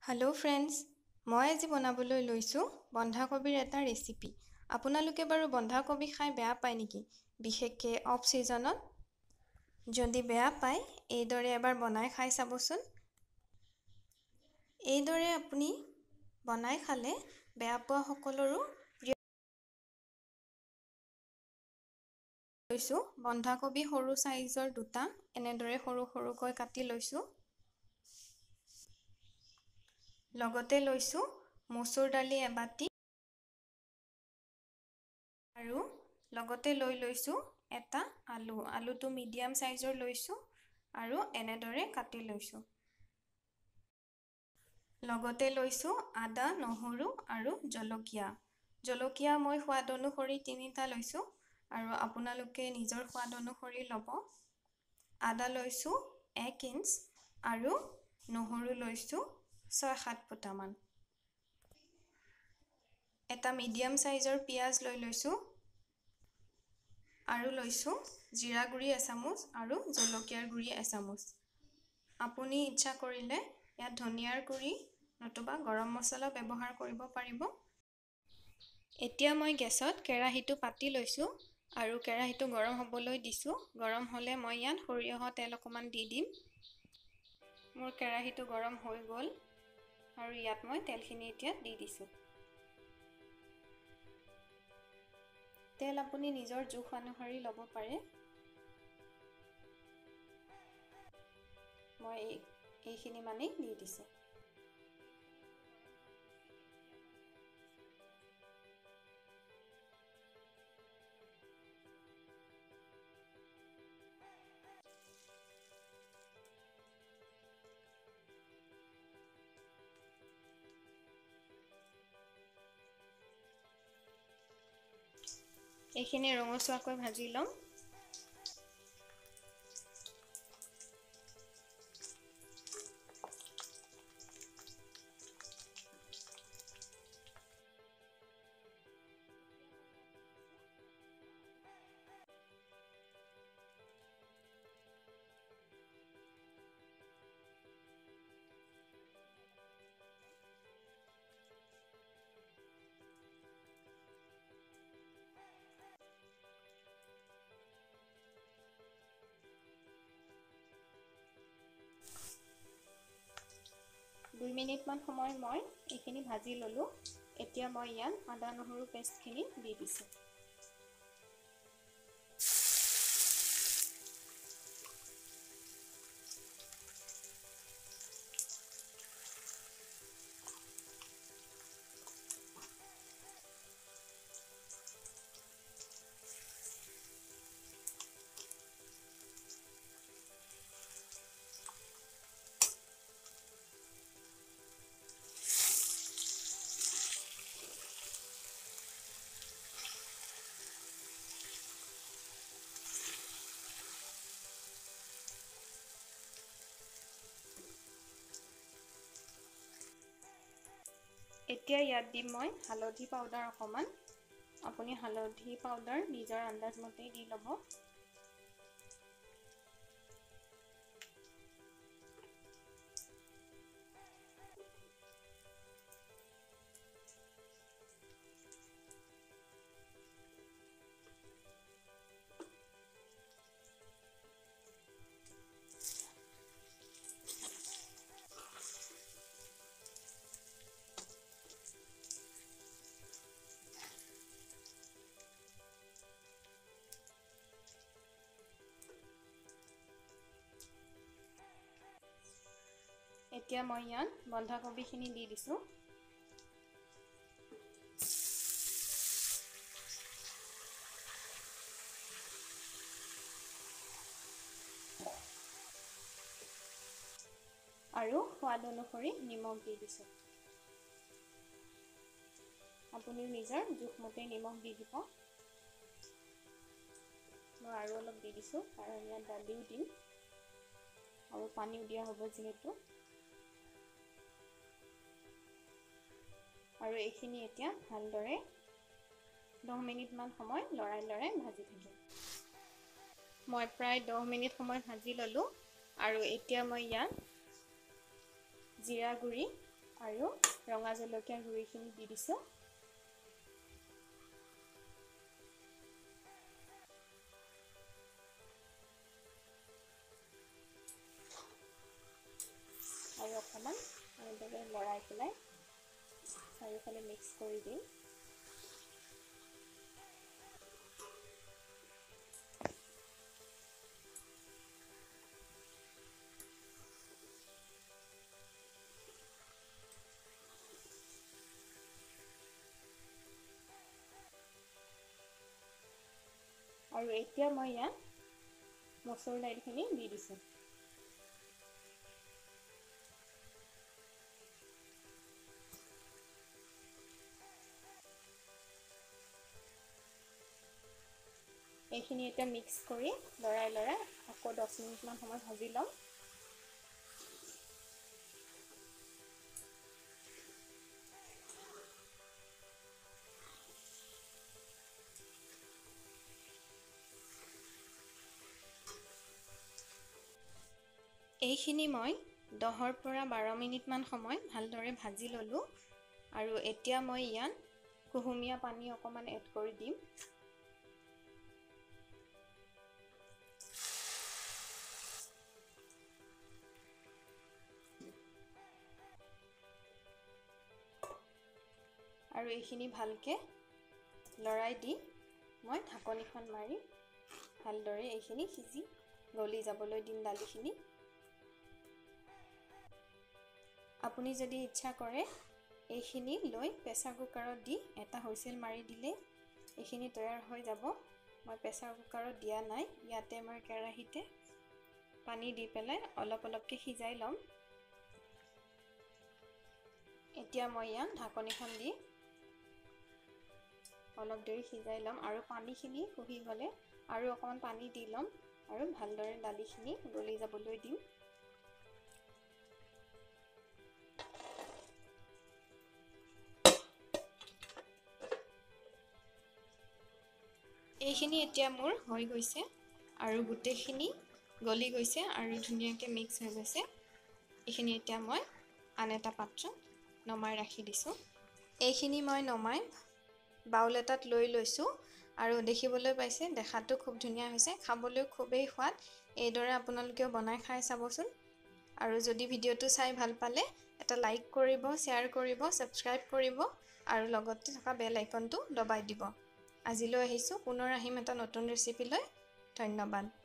Hello' friends, মই আজি বনাবলৈ লৈছোঁ বন্ধাকবিৰ এটা ৰেচিপি। আপোনালোকে বাৰু বন্ধাকবি খাই বেয়া পায় নেকি? বিশেষকৈ অফ ছিজনত? যদি বেয়া পায়, এইদৰে এবাৰ বনাই খাই চাবচোন। এইদৰে আপুনি বনাই খালে বেয়া পোৱা সকলৰো প্ৰিয়। লৈছোঁ বন্ধাকবি সৰু চাইজৰ দুটা, এনেদৰে সৰু সৰুকৈ কাটি লৈছোঁ। লগতে লৈছোঁ মচুৰ দালি এবাটি আৰু লগতে লৈছোঁ এটা আলু। আলুটো মিডিয়াম চাইজৰ লৈছোঁ আৰু এনেদৰে কাটি লৈছোঁ। লগতে লৈছোঁ আদা, নহৰু আৰু জলকীয়া। জলকীয়া মই সোৱাদ অনুসৰি 3টা লৈছোঁ আৰু আপোনালোকে নিজৰ সোৱাদ অনুসৰি ল'ব। আদা লৈছোঁ 1 ইঞ্চ আৰু নহৰু লৈছোঁ 6-7 ফুটামান। এটা মিডিয়াম চাইজৰ পিঁয়াজ লৈছোঁ আৰু লৈছোঁ জিৰা গুড়ি এচামুচ আৰু জলকীয়াৰ গুড়ি এচামুচ। আপুনি ইচ্ছা কৰিলে ইয়াত ধনিয়াৰ গুড়ি নতুবা গৰম মছলা ব্যৱহাৰ কৰিব পাৰিব। এতিয়া মই গেছত কেৰাহীটো পাতি লৈছোঁ আৰু কেৰাহীটো গৰম হ'বলৈ দিছোঁ। গৰম হ'লে মই ইয়াত সৰিয়হৰ তেল অকণমান দি দিম। মোৰ কেৰাহীটো গৰম হৈ গ'ল আৰু ইয়াত মই তেলখিনি এতিয়া দি দিছোঁ। তেল আপুনি নিজৰ জোখ অনুসৰি ল'ব পাৰে। মই এইখিনি মানেই দি দিছোঁ। এইখিনি ৰঙচুৱাকৈ ভাজি ল'ম। দুই মিনিটমান সময় মই এইখিনি ভাজি ল'লোঁ। এতিয়া মই ইয়াত আদা নহৰু পেষ্টখিনি দি দিছোঁ। এতিয়া ইয়াত দিম মই হালধি পাউডাৰ অকণমান। আপুনি হালধি পাউডাৰ নিজৰ আন্দাজ মতে দি ল'ব। এতিয়া মই ইয়াত বন্ধাকবিখিনি দি দিছোঁ। আৰু সোৱাদ অনুসৰি নিমখ দি দিছোঁ। আপুনি নিজৰ জোখমতে নিমখ দি দিব। মই আৰু অলপ দি দিছোঁ কাৰণ ইয়াত দালিও দিম আৰু পানীও দিয়া হ'ব যিহেতু। আৰু এইখিনি এতিয়া ভালদৰে 10 মিনিটমান সময় লৰাই ভাজি থাকিম। মই প্ৰায় 10 মিনিট সময় ভাজি ল'লোঁ আৰু এতিয়া মই ইয়াত জিৰা গুড়ি আৰু ৰঙা জলকীয়াৰ গুড়িখিনি দি দিছোঁ। আৰু অকণমান এনেদৰে লৰাই পেলাই চাৰিওফালে মিক্স কৰি দিম। আৰু এতিয়া মই ইয়াত মচুৰ দাইলখিনি দি দিছোঁ। এইখিনি এতিয়া মিক্স কৰি লৰাই আকৌ 10 মিনিটমান সময় ভাজি ল'ম। এইখিনি মই 10 পৰা 12 মিনিটমান সময় ভালদৰে ভাজি ল'লোঁ। আৰু এতিয়া মই ইয়াত কুহুমীয়া পানী অকণমান এড কৰি দিম। আৰু এইখিনি ভালকৈ লৰাই দি মই ঢাকনিখন মাৰি ভালদৰে এইখিনি সিজি গলি যাবলৈ দিম দালিখিনি। আপুনি যদি ইচ্ছা কৰে এইখিনি লৈ প্ৰেছাৰ কুকাৰত দি এটা হুইচেল মাৰি দিলে এইখিনি তৈয়াৰ হৈ যাব। মই প্ৰেছাৰ কুকাৰত দিয়া নাই, ইয়াতে মই কেৰাহীতে পানী দি পেলাই অলপকৈ সিজাই ল'ম। এতিয়া মই ইয়াত ঢাকনিখন দি অলপ দেৰি সিজাই ল'ম আৰু পানীখিনি শুহি গ'লে আৰু অকণমান পানী দি ল'ম আৰু ভালদৰে দালিখিনি গলি যাবলৈ দিম। এইখিনি এতিয়া মোৰ হৈ গৈছে আৰু গোটেইখিনি গলি গৈছে আৰু ধুনীয়াকৈ মিক্স হৈ গৈছে। এইখিনি এতিয়া মই আন এটা পাত্ৰত নমাই ৰাখি দিছোঁ। এইখিনি মই নমাই বাউল এটাত লৈ লৈছোঁ আৰু দেখিবলৈ পাইছে দেখাটো খুব ধুনীয়া হৈছে, খাবলৈ খুবেই সোৱাদ। এইদৰে আপোনালোকেও বনাই খাই চাবচোন। আৰু যদি ভিডিঅ'টো চাই ভাল পালে এটা লাইক কৰিব, শ্বেয়াৰ কৰিব, ছাবস্ক্ৰাইব কৰিব আৰু লগতে থকা বেল আইকনটো দবাই দিব। আজিলৈ আহিছোঁ, পুনৰ আহিম এটা নতুন ৰেচিপি লৈ। ধন্যবাদ।